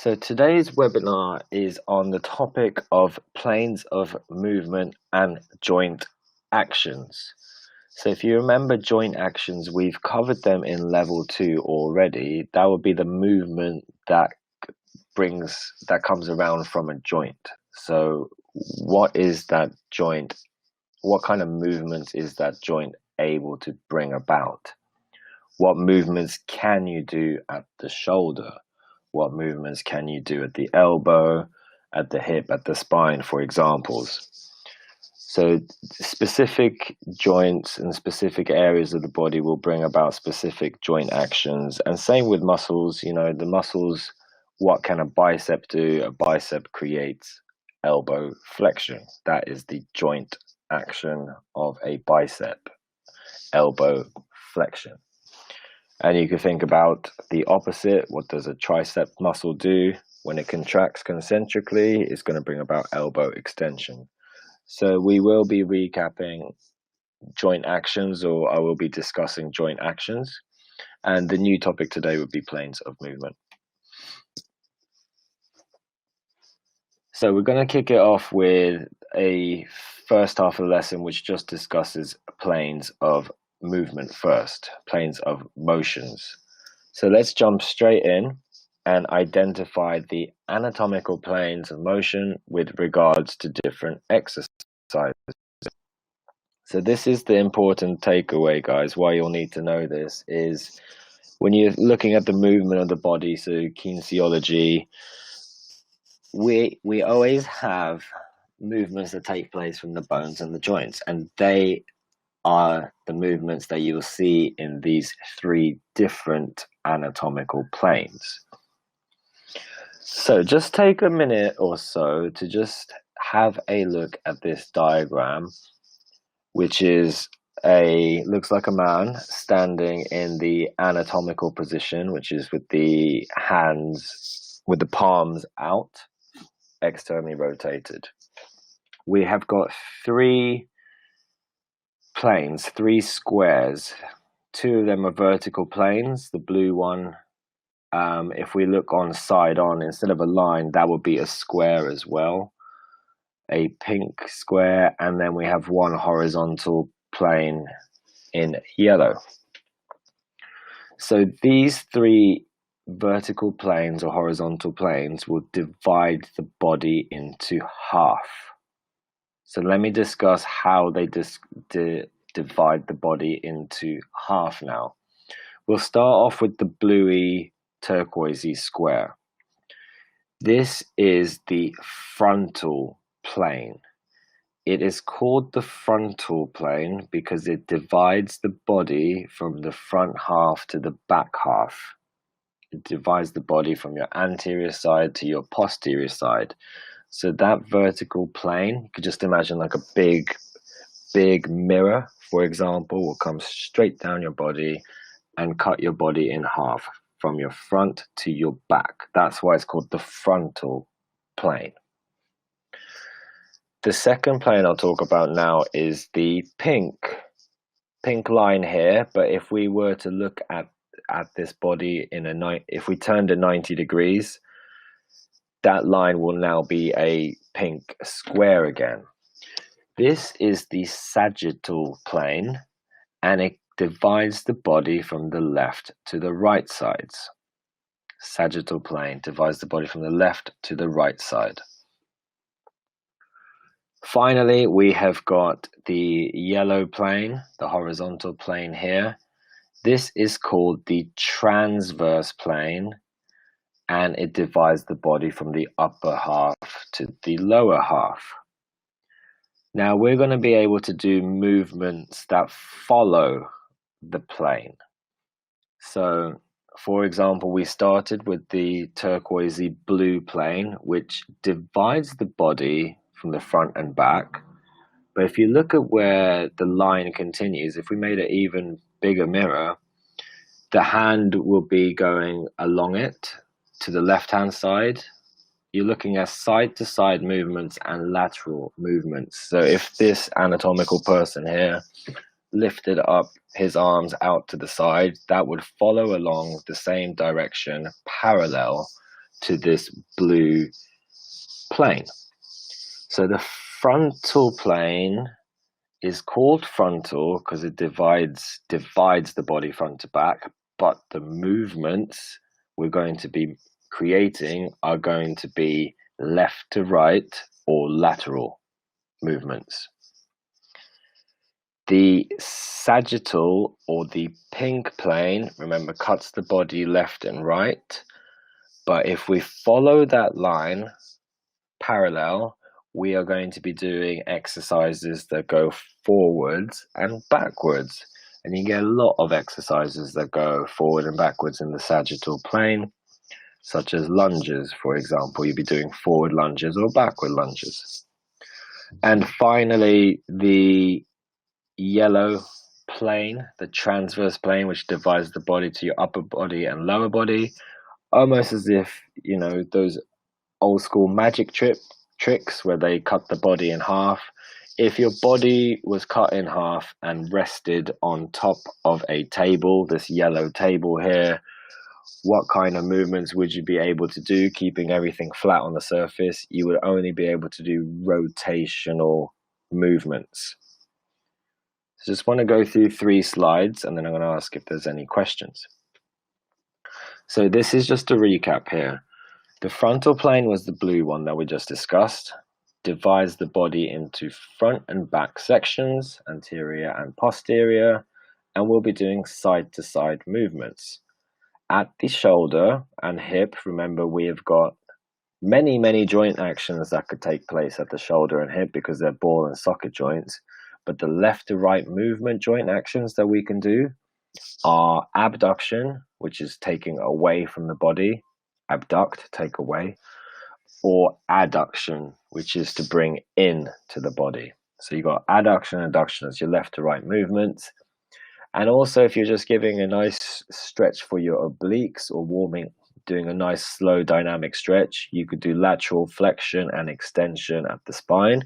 So today's webinar is on the topic of planes of movement and joint actions. So if you remember joint actions, we've covered them in level 2 already. That would be the movement that comes around from a joint. So what is that joint? What kind of movements is that joint able to bring about? What movements can you do at the shoulder? What movements can you do at the elbow, at the hip, at the spine, for examples? So specific joints and specific areas of the body will bring about specific joint actions. And same with muscles, the muscles, what can a bicep do? A bicep creates elbow flexion. That is the joint action of a bicep, elbow flexion. And you can think about the opposite. What does a tricep muscle do? When it contracts concentrically, it's going to bring about elbow extension. So we will be recapping joint actions, or I will be discussing joint actions. And the new topic today would be planes of movement. So we're going to kick it off with a first half of the lesson, which just discusses planes of movement first, planes of motions. So let's jump straight in and identify the anatomical planes of motion with regards to different exercises. So this is the important takeaway, guys. Why you'll need to know this is when you're looking at the movement of the body, so kinesiology, we always have movements that take place from the bones and the joints, and they are the movements that you'll see in these three different anatomical planes. So just take a minute or so to just have a look at this diagram, which is looks like a man standing in the anatomical position, which is with the hands, with the palms out, externally rotated. We have got three planes, three squares. Two of them are vertical planes. The blue one, if we look on side on, instead of a line, that would be a square as well, a pink square, and then we have one horizontal plane in yellow. So these three vertical planes or horizontal planes will divide the body into half. So let me discuss how they divide the body into half now. We'll start off with the bluey turquoisey square. This is the frontal plane. It is called the frontal plane because it divides the body from the front half to the back half. It divides the body from your anterior side to your posterior side. So that vertical plane, you could just imagine like a big mirror, for example, will come straight down your body and cut your body in half from your front to your back. That's why it's called the frontal plane. The second plane I'll talk about now is the pink line here, but if we were to look at this body if we turned it 90 degrees, that line will now be a pink square again. This is the sagittal plane, and it divides the body from the left to the right sides. Sagittal plane divides the body from the left to the right side. Finally, we have got the yellow plane, the horizontal plane here. This is called the transverse plane, and it divides the body from the upper half to the lower half. Now we're going to be able to do movements that follow the plane. So, for example, we started with the turquoisey blue plane, which divides the body from the front and back. But if you look at where the line continues, if we made an even bigger mirror, the hand will be going along it to the left-hand side. You're looking at side-to-side movements and lateral movements. So if this anatomical person here lifted up his arms out to the side, that would follow along the same direction, parallel to this blue plane. So the frontal plane is called frontal because it divides the body front to back, but the movements we're going to be creating are going to be left to right or lateral movements. The sagittal or the pink plane, remember, cuts the body left and right, but if we follow that line parallel, we are going to be doing exercises that go forwards and backwards. And you get a lot of exercises that go forward and backwards in the sagittal plane, such as lunges, for example. You'll be doing forward lunges or backward lunges. And finally, the yellow plane, the transverse plane, which divides the body to your upper body and lower body, almost as if, you know, those old school magic tricks where they cut the body in half. If your body was cut in half and rested on top of a table, this yellow table here, what kind of movements would you be able to do, keeping everything flat on the surface? You would only be able to do rotational movements. So just want to go through 3 slides and then I'm going to ask if there's any questions. So this is just a recap here. The frontal plane was the blue one that we just discussed, divides the body into front and back sections, anterior and posterior, and we'll be doing side-to-side movements. At the shoulder and hip, remember we have got many joint actions that could take place at the shoulder and hip because they're ball and socket joints, but the left to right movement joint actions that we can do are abduction, which is taking away from the body, abduct, take away, or adduction, which is to bring in to the body. So you've got adduction and adduction as your left to right movements. And also if you're just giving a nice stretch for your obliques or warming, doing a nice slow dynamic stretch, you could do lateral flexion and extension at the spine,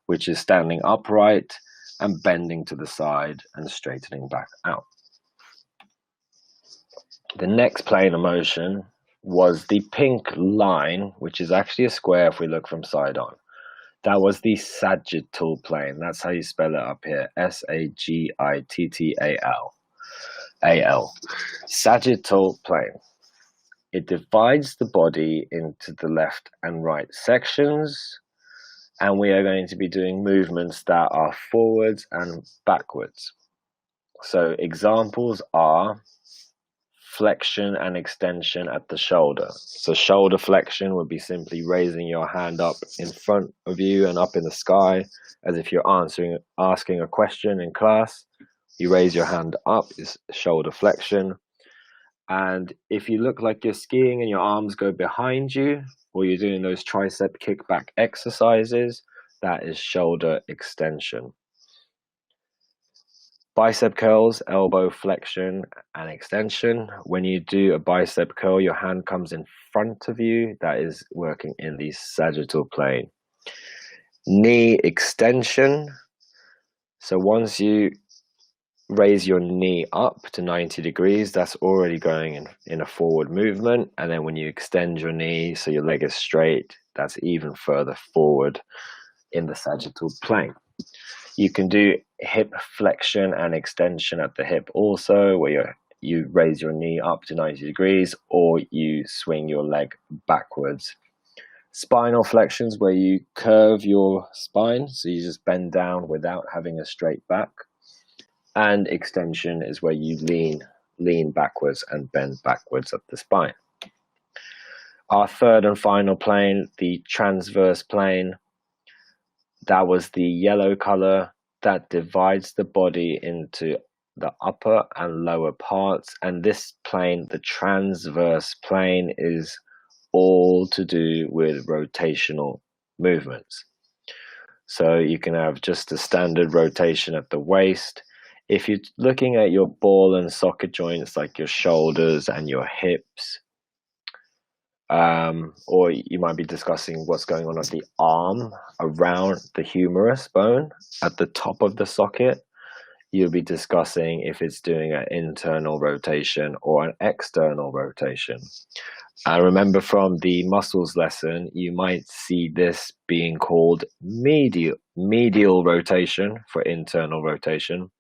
which is standing upright and bending to the side and straightening back out. The next plane of motion was the pink line, which is actually a square if we look from side on. That was the sagittal plane. That's how you spell it up here. S-A-G-I-T-T-A-L. Sagittal plane. It divides the body into the left and right sections, and we are going to be doing movements that are forwards and backwards. So examples are flexion and extension at the shoulder. So shoulder flexion would be simply raising your hand up in front of you and up in the sky as if you're asking a question in class. You raise your hand up is shoulder flexion. And if you look like you're skiing and your arms go behind you, or you're doing those tricep kickback exercises, that is shoulder extension. Bicep curls, elbow flexion and extension. When you do a bicep curl, your hand comes in front of you. That is working in the sagittal plane. Knee extension. So once you raise your knee up to 90 degrees, that's already going in a forward movement. And then when you extend your knee so your leg is straight, that's even further forward in the sagittal plane. You can do hip flexion and extension at the hip also, where you raise your knee up to 90 degrees or you swing your leg backwards. Spinal flexions, where you curve your spine, so you just bend down without having a straight back. And extension is where you lean backwards and bend backwards at the spine. Our third and final plane, the transverse plane, that was the yellow color that divides the body into the upper and lower parts. And this plane, the transverse plane, is all to do with rotational movements. So you can have just a standard rotation at the waist. If you're looking at your ball and socket joints, like your shoulders and your hips, or you might be discussing what's going on at the arm around the humerus bone at the top of the socket, you'll be discussing if it's doing an internal rotation or an external rotation. And remember from the muscles lesson, you might see this being called medial rotation for internal rotation,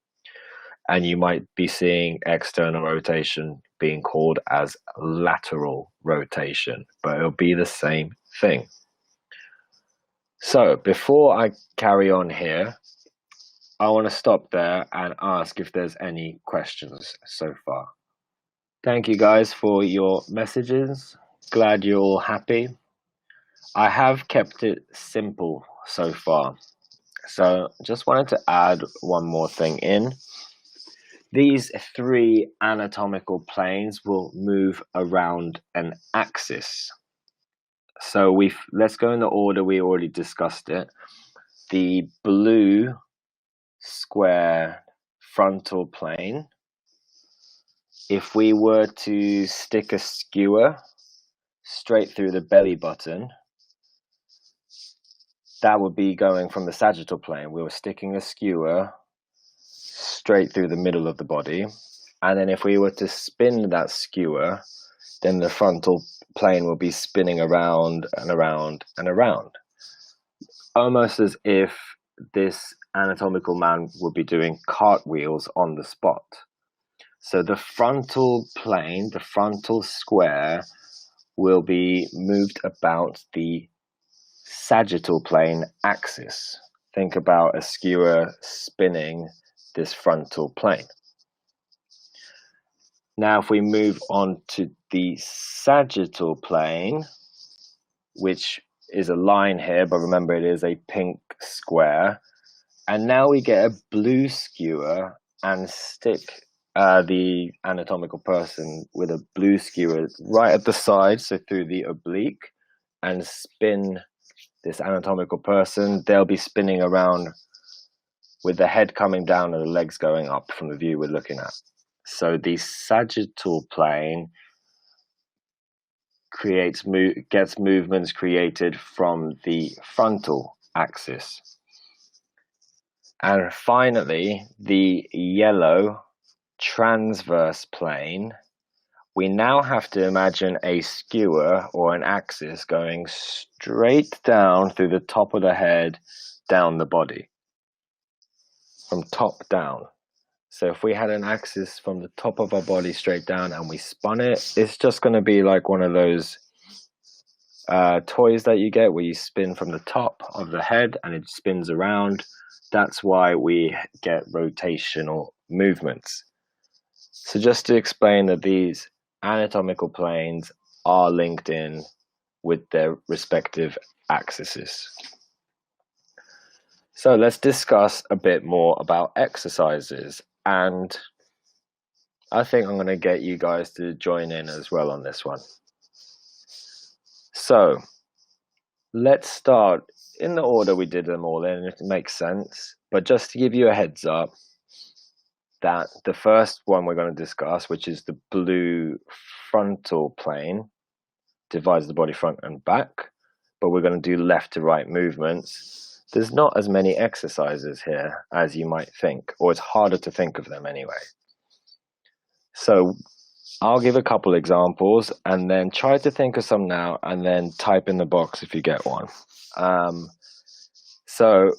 and you might be seeing external rotation being called as lateral rotation, but it'll be the same thing. So before I carry on here, I want to stop there and ask if there's any questions so far. Thank you guys for your messages. Glad you're all happy. I have kept it simple so far. So just wanted to add one more thing in. These three anatomical planes will move around an axis. So let's go in the order we already discussed it. The blue square frontal plane. If we were to stick a skewer straight through the belly button, that would be going from the sagittal plane. We were sticking a skewer straight through the middle of the body. And then if we were to spin that skewer, then the frontal plane will be spinning around and around and around. Almost as if this anatomical man would be doing cartwheels on the spot. So the frontal plane, the frontal square, will be moved about the sagittal plane axis. Think about a skewer spinning this frontal plane. Now, if we move on to the sagittal plane, which is a line here, but remember it is a pink square. And now we get a blue skewer and stick the anatomical person with a blue skewer right at the side, so through the oblique, and spin this anatomical person. They'll be spinning around with the head coming down and the legs going up from the view we're looking at. So the sagittal plane gets movements created from the frontal axis. And finally, the yellow transverse plane, we now have to imagine a skewer or an axis going straight down through the top of the head, down the body, from top down. So if we had an axis from the top of our body straight down and we spun it, it's just going to be like one of those toys that you get where you spin from the top of the head and it spins around. That's why we get rotational movements. So just to explain that these anatomical planes are linked in with their respective axes. So let's discuss a bit more about exercises, and I think I'm going to get you guys to join in as well on this one. So let's start in the order we did them all in, if it makes sense. But just to give you a heads up, that the first one we're going to discuss, which is the blue frontal plane, divides the body front and back, but we're going to do left to right movements. There's not as many exercises here as you might think, or it's harder to think of them anyway. So I'll give a couple examples and then try to think of some now and then type in the box if you get one. So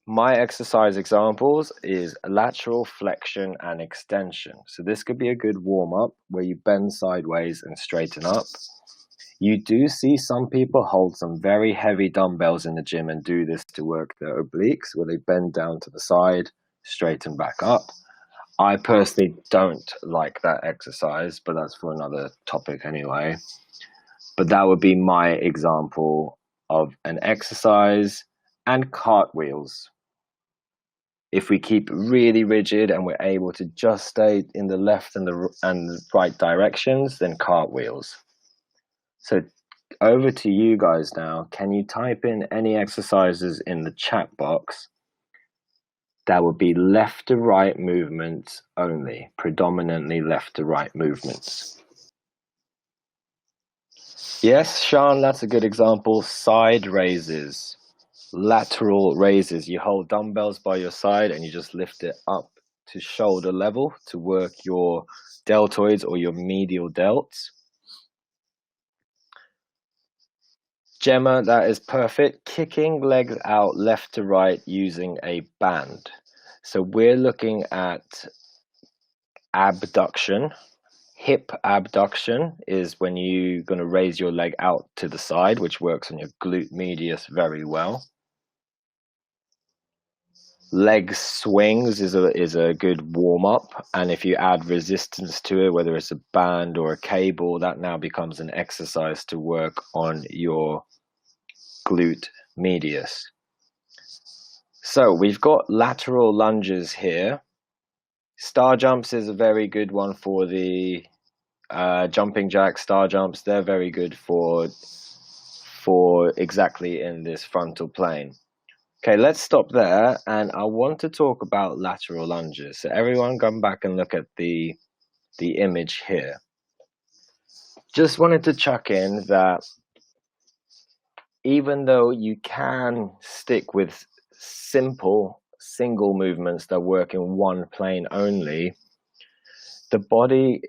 my exercise examples is lateral flexion and extension. So this could be a good warm-up where you bend sideways and straighten up. You do see some people hold some very heavy dumbbells in the gym and do this to work their obliques, where they bend down to the side, straighten back up. I personally don't like that exercise, but that's for another topic anyway. But that would be my example of an exercise. And cartwheels. If we keep really rigid and we're able to just stay in the left and the right directions, then cartwheels. So over to you guys now. Can you type in any exercises in the chat box that would be left to right movements only, predominantly left to right movements? Yes, Sean, that's a good example. Side raises. Lateral raises. You hold dumbbells by your side and you just lift it up to shoulder level to work your deltoids or your medial delts. Gemma, that is perfect. Kicking legs out left to right using a band. So we're looking at abduction. Hip abduction is when you're going to raise your leg out to the side, which works on your glute medius very well. Leg swings is a good warm up, and if you add resistance to it, whether it's a band or a cable, that now becomes an exercise to work on your glute medius. So we've got lateral lunges here. Star jumps is a very good one for the jumping jacks, star jumps. They're very good for exactly in this frontal plane. Okay, let's stop there, and I want to talk about lateral lunges. So everyone come back and look at the image here. Just wanted to chuck in that even though you can stick with simple single movements that work in one plane only, the body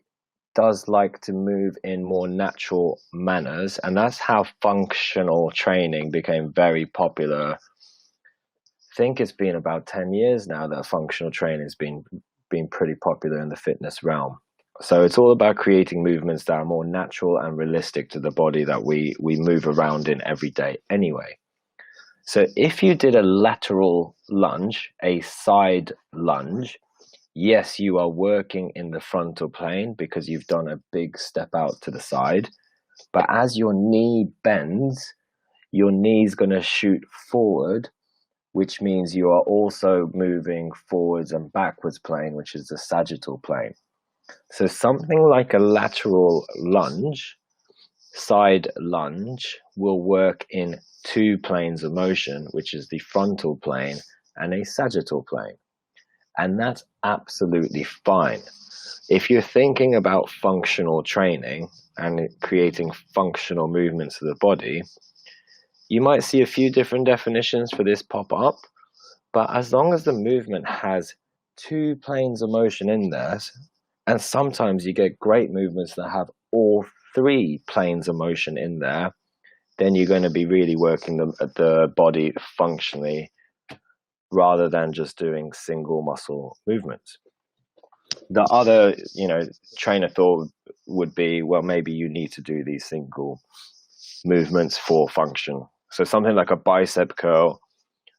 does like to move in more natural manners, and that's how functional training became very popular. I think it's been about 10 years now that functional training has been pretty popular in the fitness realm. So it's all about creating movements that are more natural and realistic to the body that we move around in every day anyway. So if you did a lateral lunge, a side lunge, yes, you are working in the frontal plane because you've done a big step out to the side. But as your knee bends, your knee's going to shoot forward, which means you are also moving forwards and backwards plane, which is the sagittal plane. So something like a lateral lunge, side lunge, will work in two planes of motion, which is the frontal plane and a sagittal plane. And that's absolutely fine. If you're thinking about functional training and creating functional movements of the body, you might see a few different definitions for this pop up, but as long as the movement has two planes of motion in there, and sometimes you get great movements that have all three planes of motion in there, then you're going to be really working the body functionally rather than just doing single muscle movements. The other, train of thought would be, well, maybe you need to do these single movements for function. So something like a bicep curl,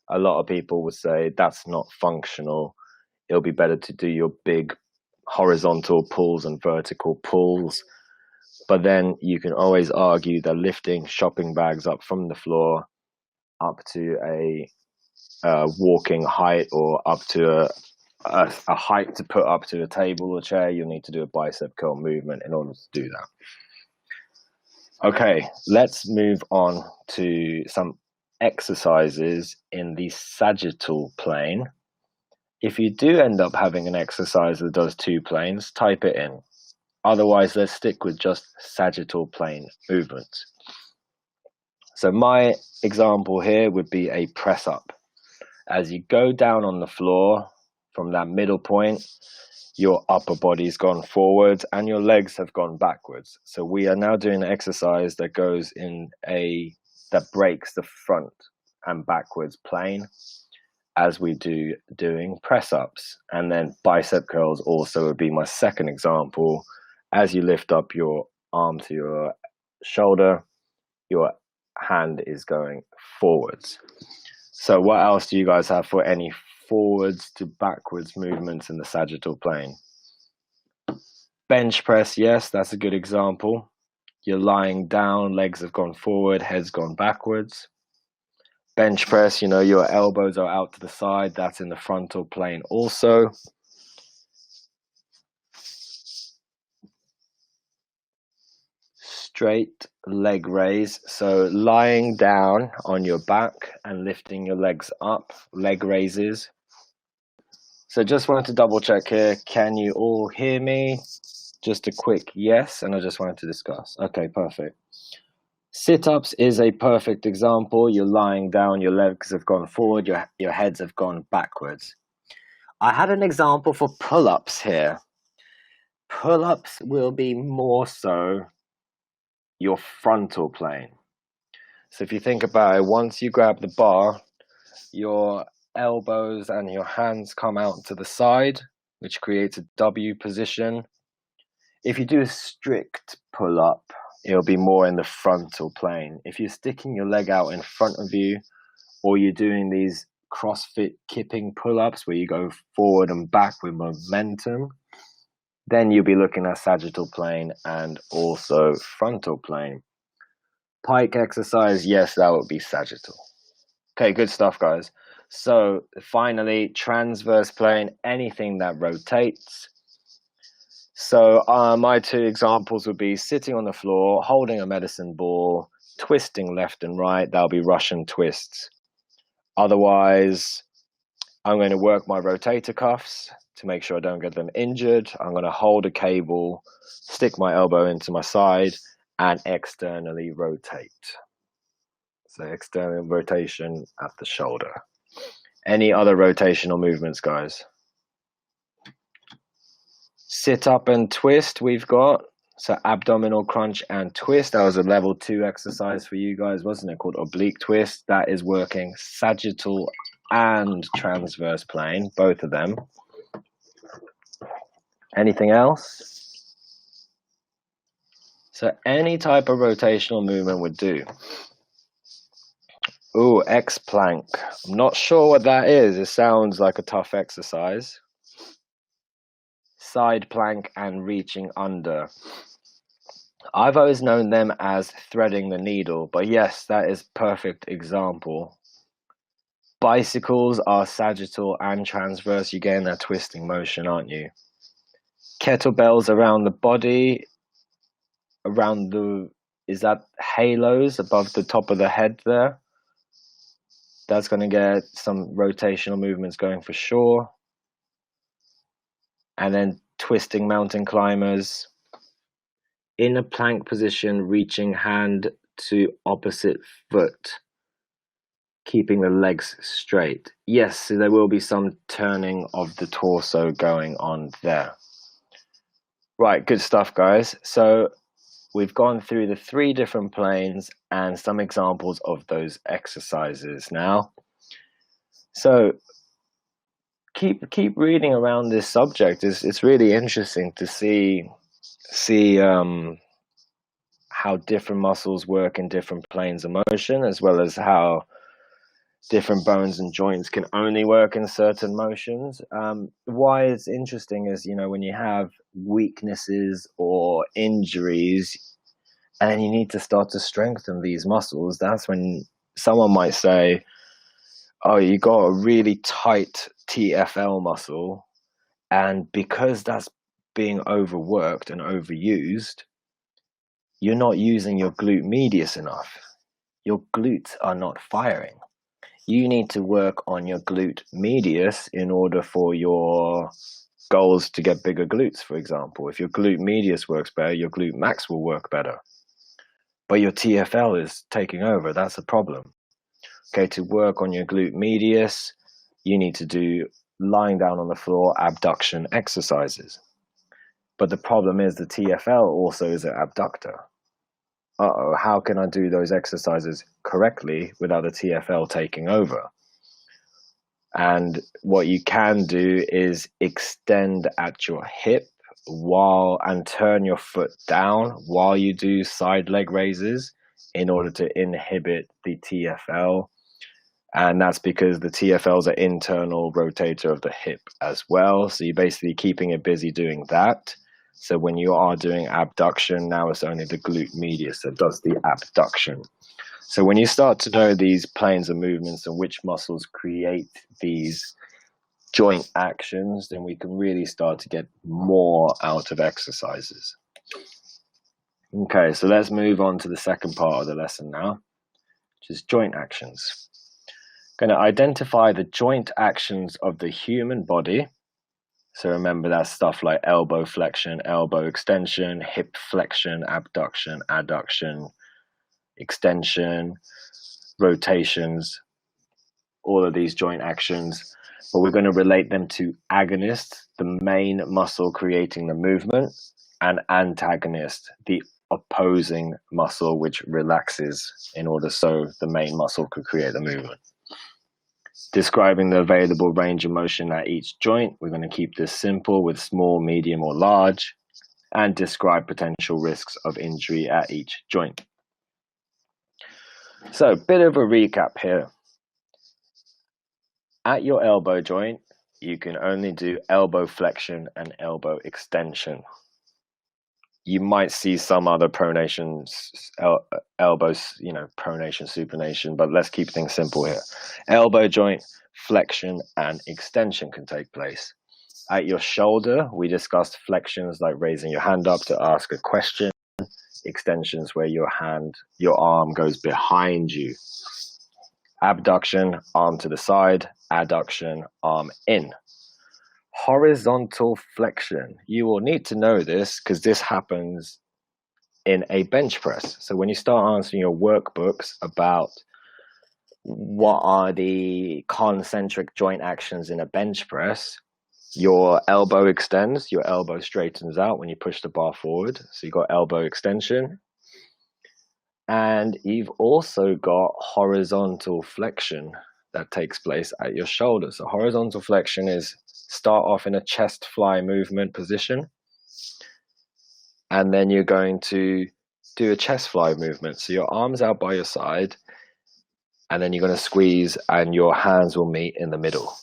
a lot of people would say that's not functional. It'll be better to do your big horizontal pulls and vertical pulls. But then you can always argue that lifting shopping bags up from the floor up to a walking height or up to a height to put up to a table or chair, you'll need to do a bicep curl movement in order to do that. Okay, let's move on to some exercises in the sagittal plane. If you do end up having an exercise that does two planes, type it in. Otherwise, let's stick with just sagittal plane movements. So my example here would be a press up. As you go down on the floor from that middle point, your upper body's gone forward and your legs have gone backwards. So we are now doing an exercise that goes in that breaks the front and backwards plane as we doing press ups. And then bicep curls also would be my second example. As you lift up your arm to your shoulder, your hand is going forwards. So what else do you guys have for any forwards to backwards movements in the sagittal plane? Bench press, yes, that's a good example. You're lying down, legs have gone forward, head's gone backwards. Bench press, your elbows are out to the side, that's in the frontal plane also. Straight leg raise, so lying down on your back and lifting your legs up, leg raises. So just wanted to double check here, can you all hear me? Just a quick yes, and I just wanted to discuss. Okay, perfect. Sit-ups is a perfect example. You're lying down, your legs have gone forward, your heads have gone backwards. I had an example for pull-ups here. Pull-ups will be more so your frontal plane. So if you think about it, once you grab the bar, your elbows and your hands come out to the side, which creates a W position. If you do a strict pull up, it'll be more in the frontal plane. If you're sticking your leg out in front of you, or you're doing these CrossFit kipping pull ups where you go forward and back with momentum, then you'll be looking at sagittal plane and also frontal plane. Pike exercise, yes, that would be sagittal. Okay, good stuff, guys. So finally, transverse plane, anything that rotates. So my two examples would be sitting on the floor, holding a medicine ball, twisting left and right. That'll be Russian twists. Otherwise, I'm going to work my rotator cuffs to make sure I don't get them injured. I'm going to hold a cable, stick my elbow into my side, and externally rotate. So external rotation at the shoulder. Any other rotational movements, guys? Sit up and twist we've got. So abdominal crunch and twist. That was a level 2 exercise for you guys, wasn't it? Called oblique twist. That is working sagittal and transverse plane, both of them. Anything else? So any type of rotational movement would do. Ooh, X plank. I'm not sure what that is. It sounds like a tough exercise. Side plank and reaching under. I've always known them as threading the needle, but yes, that is perfect example. Bicycles are sagittal and transverse. You gain that twisting motion, aren't you? Kettlebells around the body, around the, is that halos above the top of the head there? That's going to get some rotational movements going for sure. And then twisting mountain climbers. In a plank position, reaching hand to opposite foot, keeping the legs straight. Yes, so there will be some turning of the torso going on there. Right, good stuff, guys. So we've gone through the 3 different planes and some examples of those exercises now. So keep reading around this subject. It's really interesting to see how different muscles work in different planes of motion, as well as how different bones and joints can only work in certain motions. Why it's interesting is, you know, when you have weaknesses or injuries and you need to start to strengthen these muscles, that's when someone might say, oh, you got a really tight TFL muscle, and because that's being overworked and overused, you're not using your glute medius enough. Your glutes are not firing. You need to work on your glute medius in order for your goals to get bigger glutes, for example. If your glute medius works better, your glute max will work better. But your TFL is taking over. That's a problem. Okay, to work on your glute medius, you need to do lying down on the floor abduction exercises. But the problem is the TFL also is an abductor. Uh-oh, how can I do those exercises correctly without the TFL taking over? And what you can do is extend at your hip and turn your foot down while you do side leg raises in order to inhibit the TFL. And that's because the TFL is an internal rotator of the hip as well. So you're basically keeping it busy doing that. So when you are doing abduction, now it's only the glute medius that does the abduction. So when you start to know these planes of movements and which muscles create these joint actions, then we can really start to get more out of exercises. Okay, so let's move on to the second part of the lesson now, which is joint actions. Going to identify the joint actions of the human body. So remember, that's stuff like elbow flexion, elbow extension, hip flexion, abduction, adduction, extension, rotations, all of these joint actions. But we're going to relate them to agonist, the main muscle creating the movement, and antagonist, the opposing muscle which relaxes in order so the main muscle could create the movement. Describing the available range of motion at each joint, we're going to keep this simple with small, medium, or large, and describe potential risks of injury at each joint. So, bit of a recap here. At your elbow joint, you can only do elbow flexion and elbow extension. You might see some other pronations, elbows, pronation, supination, but let's keep things simple here. Elbow joint flexion and extension can take place. At your shoulder, we discussed flexions like raising your hand up to ask a question, extensions where your arm goes behind you. Abduction, arm to the side, adduction, arm in. Horizontal flexion. You will need to know this because this happens in a bench press. So when you start answering your workbooks about what are the concentric joint actions in a bench press, your elbow extends, your elbow straightens out when you push the bar forward. So you've got elbow extension. And you've also got horizontal flexion that takes place at your shoulder. So horizontal flexion is start off in a chest fly movement position, and then you're going to do a chest fly movement. So your arms out by your side, and then you're going to squeeze and your hands will meet in the middle.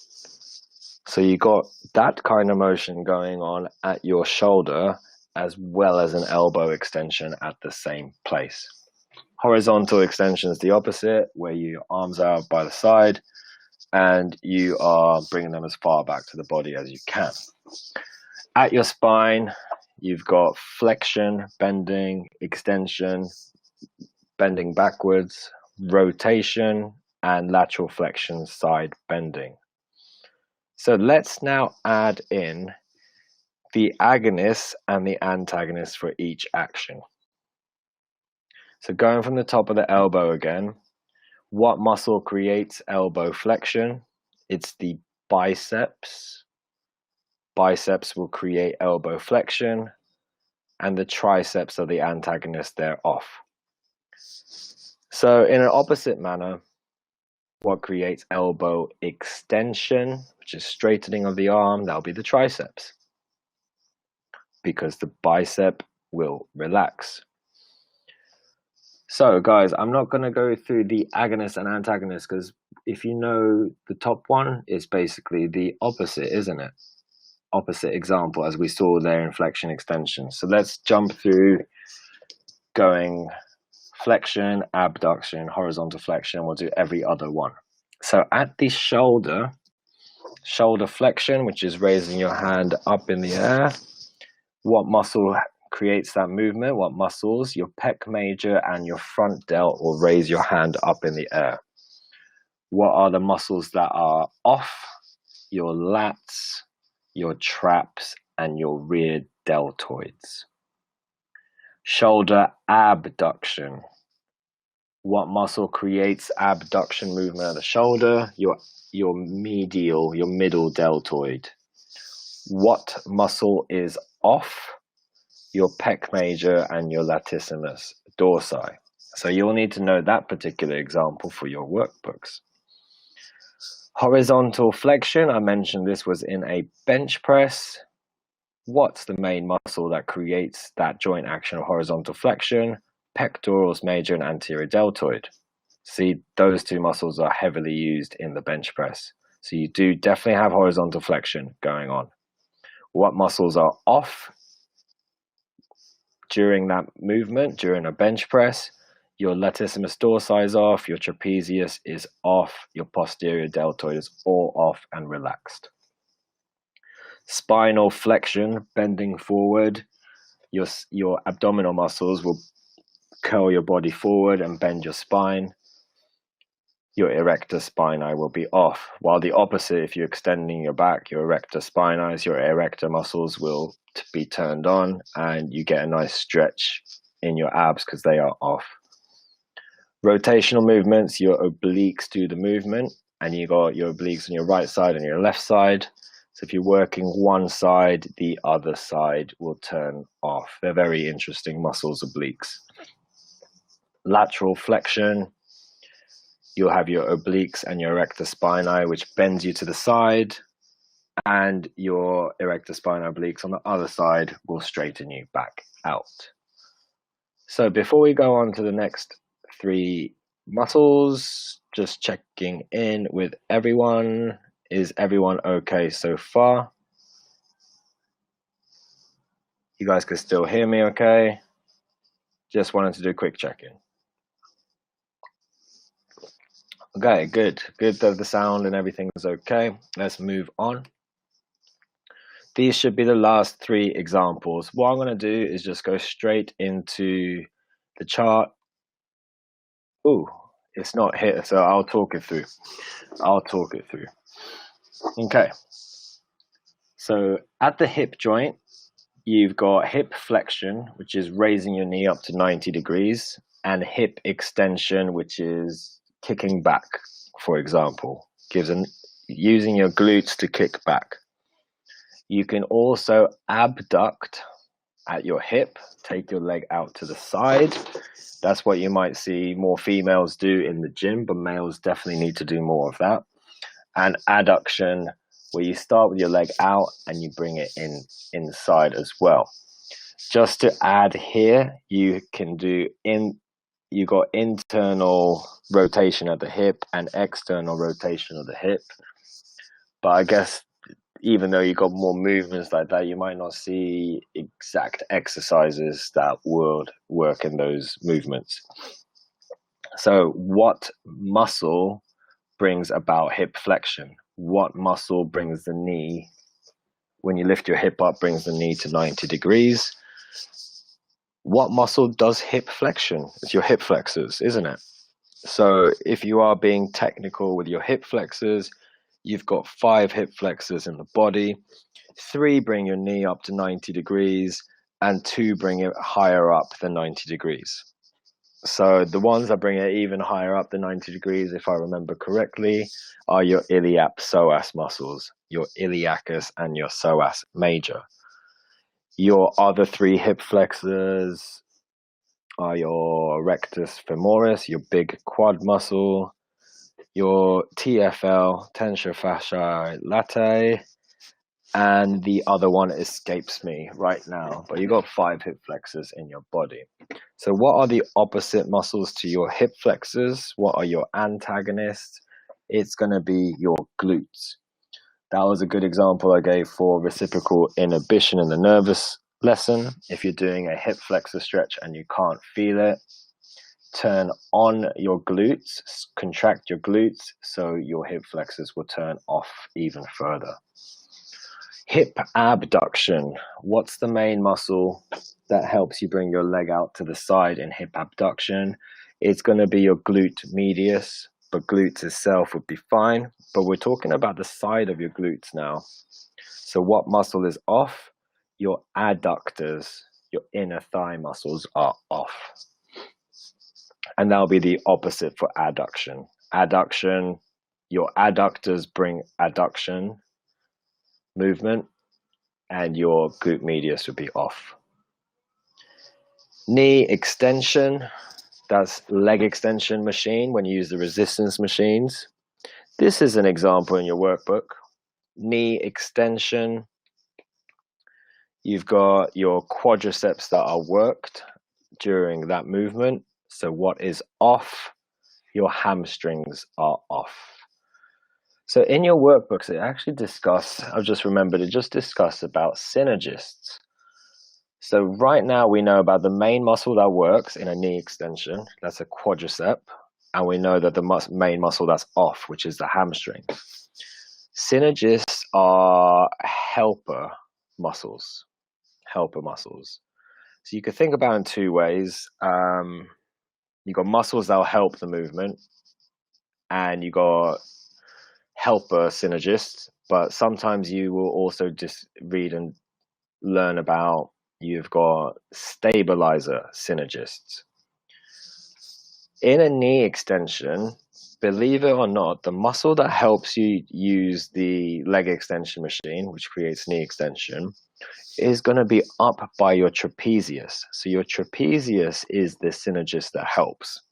So you got that kind of motion going on at your shoulder as well as an elbow extension at the same place. Horizontal extension is the opposite, where your arms are out by the side and you are bringing them as far back to the body as you can. At your spine, you've got flexion, bending, extension, bending backwards, rotation, and lateral flexion, side bending. So let's now add in the agonists and the antagonists for each action. So going from the top of the elbow again, what muscle creates elbow flexion? It's the biceps. Biceps will create elbow flexion, and the triceps are the antagonist thereof. So in an opposite manner, what creates elbow extension, which is straightening of the arm, that'll be the triceps, because the bicep will relax. So guys, I'm not going to go through the agonist and antagonist, because if you know the top one is basically the opposite, isn't it? Opposite example, as we saw there in flexion extension. So let's jump through going flexion, abduction, horizontal flexion. We'll do every other one. So at the shoulder flexion, which is raising your hand up in the air, what muscle creates that movement? What muscles? Your pec major and your front delt will raise your hand up in the air. What are the muscles that are off? Your lats, your traps, and your rear deltoids. Shoulder abduction. What muscle creates abduction movement of the shoulder? Your medial, your middle deltoid. What muscle is off? Your pec major and your latissimus dorsi. So you'll need to know that particular example for your workbooks. Horizontal flexion, I mentioned this was in a bench press. What's the main muscle that creates that joint action of horizontal flexion? Pectoralis major and anterior deltoid. See, those two muscles are heavily used in the bench press. So you do definitely have horizontal flexion going on. What muscles are off during that movement, during a bench press? Your latissimus dorsi is off, your trapezius is off, your posterior deltoid is all off and relaxed. Spinal flexion, bending forward, your abdominal muscles will curl your body forward and bend your spine. Your erector spinae will be off, while the opposite, if you're extending your back, your erector spinae, your erector muscles will be turned on and you get a nice stretch in your abs because they are off. Rotational movements, your obliques do the movement, and you got your obliques on your right side and your left side. So if you're working one side, the other side will turn off. They're very interesting muscles, obliques. Lateral flexion, you'll have your obliques and your erector spinae, which bends you to the side, and your erector spinae obliques on the other side will straighten you back out. So before we go on to the next 3 muscles, just checking in with everyone. Is everyone okay so far? You guys can still hear me okay? Just wanted to do a quick check-in. Okay, good. Good that the sound and everything is okay. Let's move on. These should be the last 3 examples. What I'm going to do is just go straight into the chart. Ooh, it's not here, so I'll talk it through. Okay. So at the hip joint, you've got hip flexion, which is raising your knee up to 90 degrees, and hip extension, which is kicking back, for example, using your glutes to kick back. You can also abduct at your hip, take your leg out to the side. That's what you might see more females do in the gym, but males definitely need to do more of that. And adduction, where you start with your leg out and you bring it inside as well. Just to add here, you got internal rotation at the hip and external rotation of the hip. But I guess even though you got more movements like that, you might not see exact exercises that would work in those movements. So what muscle brings about hip flexion? What muscle brings the knee, when you lift your hip up, brings the knee to 90 degrees? What muscle does hip flexion? It's your hip flexors, isn't it? So if you are being technical with your hip flexors, you've got 5 hip flexors in the body. 3 bring your knee up to 90 degrees, and 2 bring it higher up than 90 degrees. So the ones that bring it even higher up than 90 degrees, if I remember correctly, are your iliac-psoas muscles, your iliacus and your psoas major. Your other 3 hip flexors are your rectus femoris, your big quad muscle, your TFL, tensor fasciae latae, and the other one escapes me right now, but you got 5 hip flexors in your body. So what are the opposite muscles to your hip flexors? What are your antagonists? It's going to be your glutes. That was a good example I gave for reciprocal inhibition in the nervous lesson. If you're doing a hip flexor stretch and you can't feel it, turn on your glutes, contract your glutes, so your hip flexors will turn off even further. Hip abduction. What's the main muscle that helps you bring your leg out to the side in hip abduction? It's going to be your glute medius, but glutes itself would be fine. But we're talking about the side of your glutes now. So what muscle is off? Your adductors, your inner thigh muscles are off. And that'll be the opposite for adduction. Adduction, your adductors bring adduction movement, and your glute medius would be off. Knee extension, that's leg extension machine when you use the resistance machines. This is an example in your workbook. Knee extension, you've got your quadriceps that are worked during that movement. So what is off? Your hamstrings are off. So in your workbooks, it actually I've just remembered, it just discussed about synergists. So right now we know about the main muscle that works in a knee extension, that's a quadricep, and we know that the main muscle that's off, which is the hamstring. Synergists are helper muscles. So you could think about it in 2 ways. You've got muscles that will help the movement, and you got helper synergists, but sometimes you will also just read and learn about, you've got stabilizer synergists. In a knee extension, believe it or not, the muscle that helps you use the leg extension machine, which creates knee extension, is going to be up by your trapezius. So your trapezius is the synergist that helps.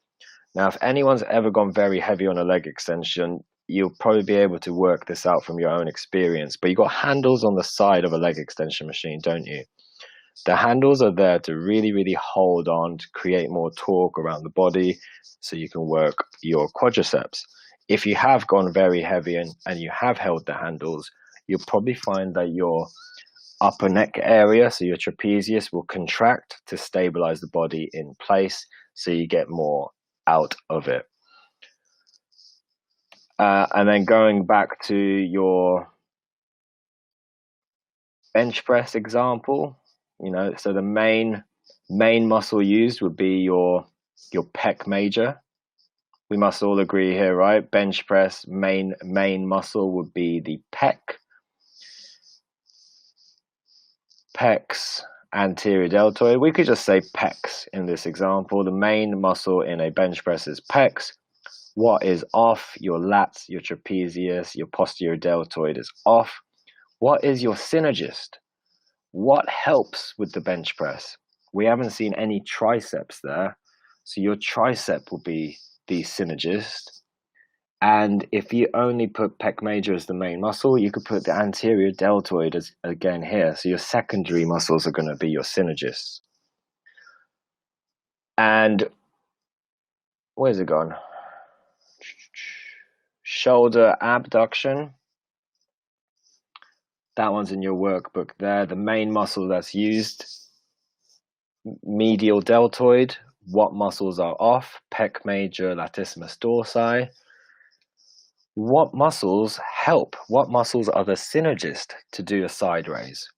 Now, if anyone's ever gone very heavy on a leg extension, you'll probably be able to work this out from your own experience. But you got handles on the side of a leg extension machine, don't you? The handles are there to really, really hold on, to create more torque around the body so you can work your quadriceps. If you have gone very heavy and you have held the handles, you'll probably find that your upper neck area, so your trapezius, will contract to stabilize the body in place so you get more out of it. And then going back to your bench press example, so the main muscle used would be your pec major. We must all agree here, right? Bench press main muscle would be the pec. Pecs, anterior deltoid. We could just say pecs in this example. The main muscle in a bench press is pecs. What is off? Your lats, your trapezius, your posterior deltoid is off. What is your synergist? What helps with the bench press? We haven't seen any triceps there. So your tricep will be the synergist. And if you only put pec major as the main muscle, you could put the anterior deltoid as again here. So your secondary muscles are going to be your synergists. And where's it gone? Shoulder abduction. That one's in your workbook there. The main muscle that's used, medial deltoid. What muscles are off? Pec major, latissimus dorsi. What muscles help? What muscles are the synergist to do a side raise?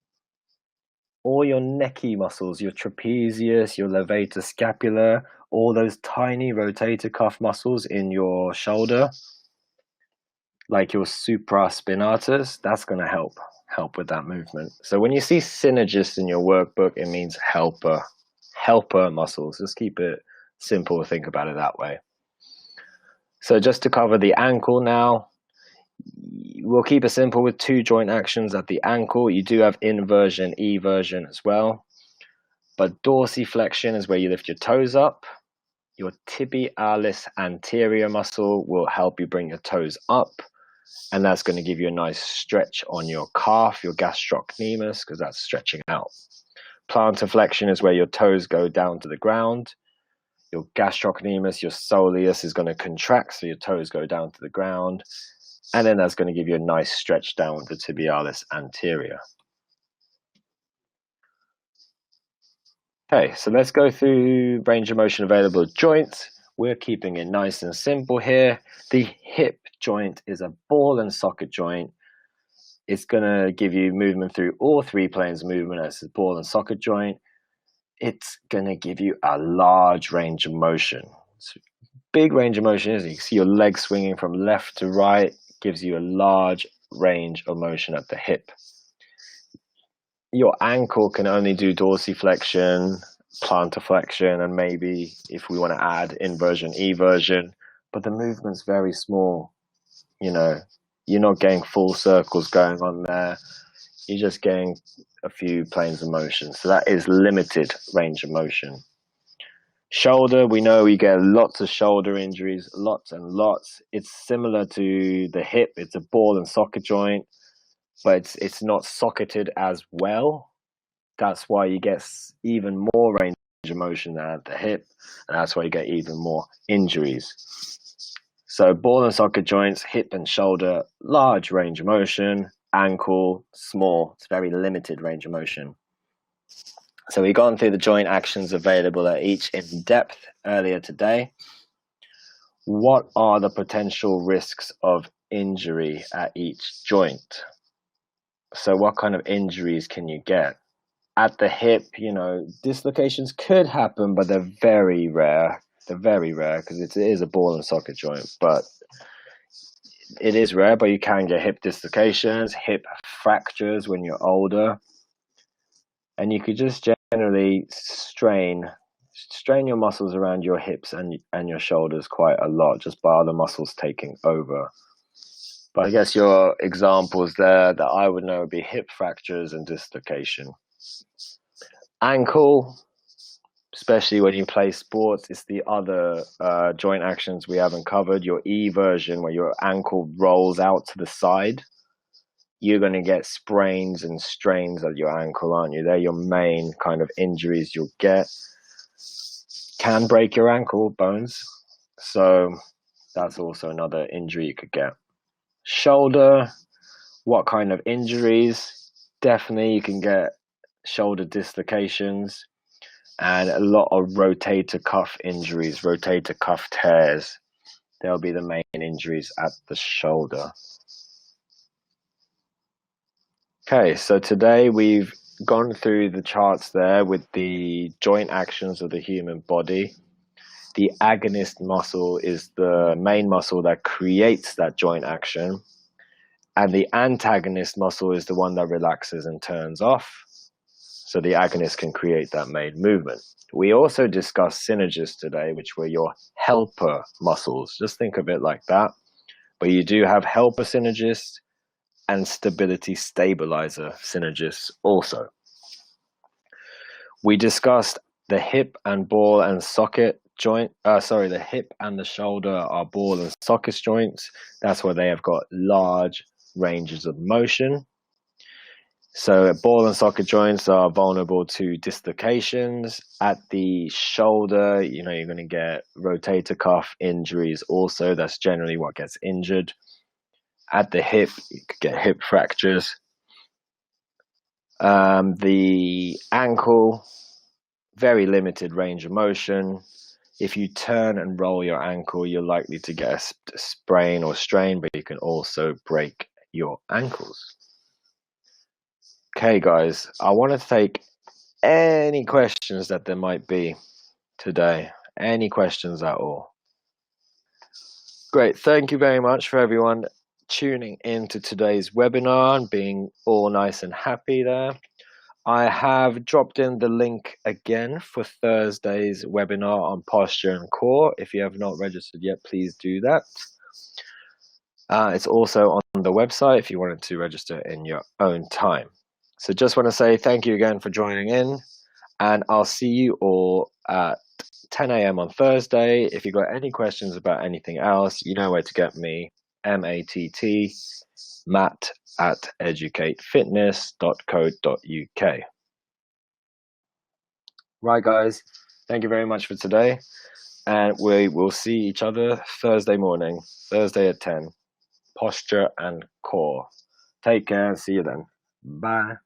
All your necky muscles, your trapezius, your levator scapula, all those tiny rotator cuff muscles in your shoulder, like your supraspinatus, that's going to help with that movement. So when you see synergist in your workbook, it means helper muscles. Just keep it simple, think about it that way. So just to cover the ankle now, we'll keep it simple with 2 joint actions at the ankle. You do have inversion, eversion as well. But dorsiflexion is where you lift your toes up. Your tibialis anterior muscle will help you bring your toes up. And that's going to give you a nice stretch on your calf, your gastrocnemius, because that's stretching out. Plantar flexion is where your toes go down to the ground. Your gastrocnemius, your soleus is going to contract, so your toes go down to the ground. And then that's going to give you a nice stretch down with the tibialis anterior. Okay, so let's go through range of motion available joints. We're keeping it nice and simple here. The hip joint is a ball and socket joint. It's going to give you movement through all 3 planes of movement as a ball and socket joint. It's going to give you a large range of motion. So big range of motion, is you can see your legs swinging from left to right, gives you a large range of motion at the hip. Your ankle can only do dorsiflexion, plantar flexion, and maybe if we want to add inversion, eversion, but the movement's very small. You're not getting full circles going on there. You're just getting a few planes of motion. So that is limited range of motion. Shoulder, we know we get lots of shoulder injuries, lots and lots. It's similar to the hip. It's a ball and socket joint, but it's not socketed as well. That's why you get even more range of motion than at the hip, and that's why you get even more injuries. So ball and socket joints, hip and shoulder, large range of motion. Ankle, small, it's very limited range of motion. So we've gone through the joint actions available at each in depth earlier today. What are the potential risks of injury at each joint? So what kind of injuries can you get? At the hip, dislocations could happen, but they're very rare. They're very rare because it is a ball and socket joint, but it is rare, but you can get hip dislocations, hip fractures when you're older. And you could just generally strain strain your muscles around your hips and your shoulders quite a lot, just by other muscles taking over. But I guess your examples there that I would know would be hip fractures and dislocation. Ankle, especially when you play sports, it's the other joint actions we haven't covered. Your E version, where your ankle rolls out to the side, you're going to get sprains and strains at your ankle, aren't you? They're your main kind of injuries you'll get. Can break your ankle bones, so that's also another injury you could get. Shoulder, what kind of injuries? Definitely you can get shoulder dislocations and a lot of rotator cuff injuries, rotator cuff tears. They'll be the main injuries at the shoulder. Okay, so today we've gone through the charts there with the joint actions of the human body. The agonist muscle is the main muscle that creates that joint action. And the antagonist muscle is the one that relaxes and turns off. So the agonist can create that main movement. We also discussed synergists today, which were your helper muscles. Just think of it like that. But you do have helper synergists and stability stabilizer synergists also. We discussed the hip and ball and socket joint. The hip and the shoulder are ball and socket joints. That's where they have got large ranges of motion. So ball and socket joints are vulnerable to dislocations. At the shoulder, you're going to get rotator cuff injuries also. That's generally what gets injured. At the hip, you could get hip fractures. The ankle, very limited range of motion. If you turn and roll your ankle, you're likely to get a sprain or strain, but you can also break your ankles. Okay, guys, I want to take any questions that there might be today. Any questions at all? Great. Thank you very much for everyone tuning into today's webinar and being all nice and happy there. I have dropped in the link again for Thursday's webinar on posture and core. If you have not registered yet, please do that. It's also on the website if you wanted to register in your own time. So just want to say thank you again for joining in, and I'll see you all at 10 a.m. on Thursday. If you've got any questions about anything else, you know where to get me, matt@educatefitness.co.uk. Right, guys, thank you very much for today, and we will see each other Thursday morning, Thursday at 10, posture and core. Take care and see you then. Bye.